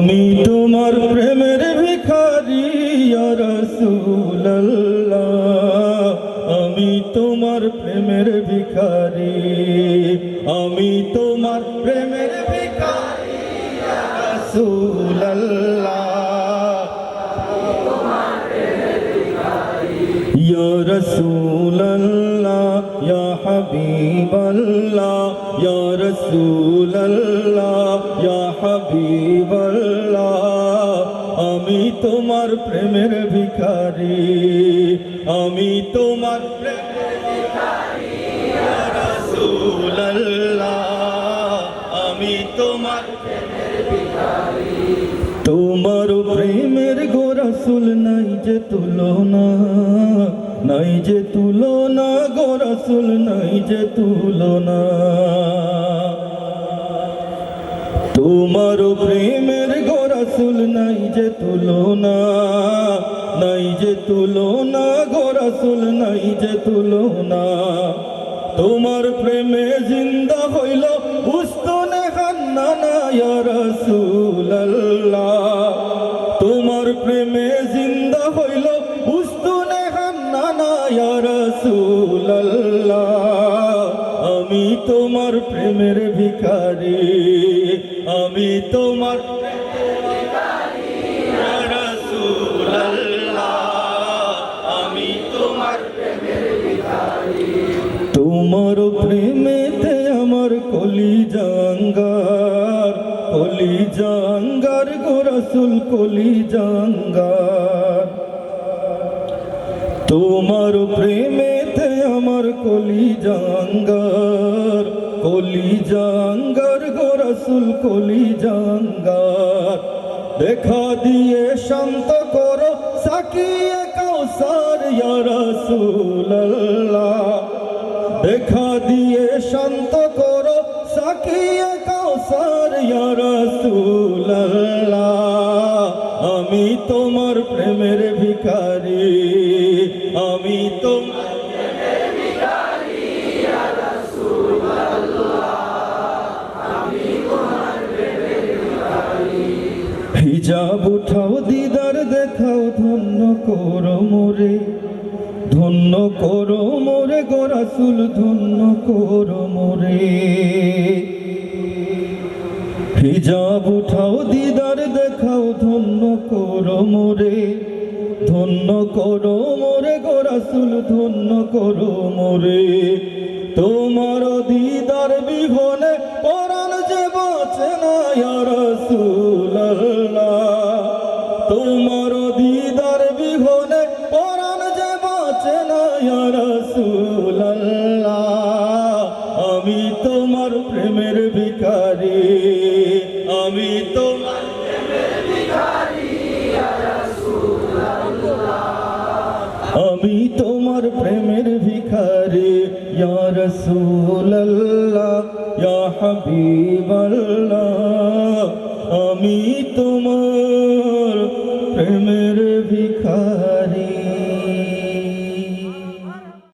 আমি তোমার প্রেমের ভিখারি ইয়া রাসূলুল্লাহ, আমি তোমার প্রেমের ভিখারি, আমি তোমার প্রেমের ভিখারি ইয়া রাসূলুল্লাহ, ইয়া রাসূলুল্লাহ, ইয়া হাবিবাল্লাহ, ইয়া রাসূলুল্লাহ, ইয়া হাবিবাল্লাহ, আমি তোমার প্রেমের ভিখারি, আমি তোমার প্রেমের ভিখারি ইয়া রাসূলুল্লাহ, আমি তোমার প্রেমের ভিখারি। তোমার প্রেমের গো রাসূল নাই যে তুলনা, নাই যে তুলনা গো রাসূল, নাই যে তুলনা। তোমার প্রেমের গো রাসূল নাই যে তুলনা, নাই যে তুলনা গো রাসূল, নাই যে তুলনা। তোমার প্রেমে জিন্দা হইল উস্তুনে হান্নানা ইয়া রাসূলুল্লাহ, তোমার প্রেমে জিন্দা হইল উস্তুনে হান্নানা ইয়া রাসূলুল্লাহ, আমি তোমার প্রেমের ভিখারি, আমি তোমার প্রেমের ভিখারি ইয়া রাসূলুল্লাহ, আমি তোমার প্রেমের ভিখারি। তোমার প্রেমেতে আমার কলিজা আঙ্গার, কলিজা আঙ্গার গো রাসূল, কলিজা আঙ্গার। তোমার প্রেমেতে আমার কলিজা আঙ্গার, কলিজা আঙ্গার গো রাসূল, কলিজা আঙ্গার। দেখা দিয়ে শান্ত করো সাকিয়ে কাউসার ইয়া রাসূলুল্লাহ, দেখা দিয়ে শান্ত করো সাকিয়ে কাউসার ইয়া রাসূলুল্লাহ, আমি তোমার প্রেমের ভিখারি, আমি তোমার প্রেমের ভিখারি ইয়া রাসূলুল্লাহ, আমি তোমার প্রেমের ভিখারি। হিজাব উঠাও দিদার দেখাও, ধন্য করো মোরে, ধন্য করো মোরে গো রাসূল, ধন্য করো মোরে। হিজাব উঠাও দিদার দেখাও, ধন্য করো মোরে, ধন্য করো মোরে গো রাসূল, ধন্য করো মোরে। তোমার দিদার বিহনে পরাণ যে বাঁচে না ইয়া রাসূলুল্লাহ, তোমার দিদার বিহনে পরাণ যে বাঁচে না ইয়া রাসূলুল্লাহ, আমি তোমার প্রেমের ভিখারি, আমি তোমার প্রেমের ভিখারি ইয়া রাসূলুল্লাহ, আমি তোমার প্রেমের ভিখারি ইয়া রাসূলুল্লাহ, ইয়া হাবিবাল্লাহ, আমি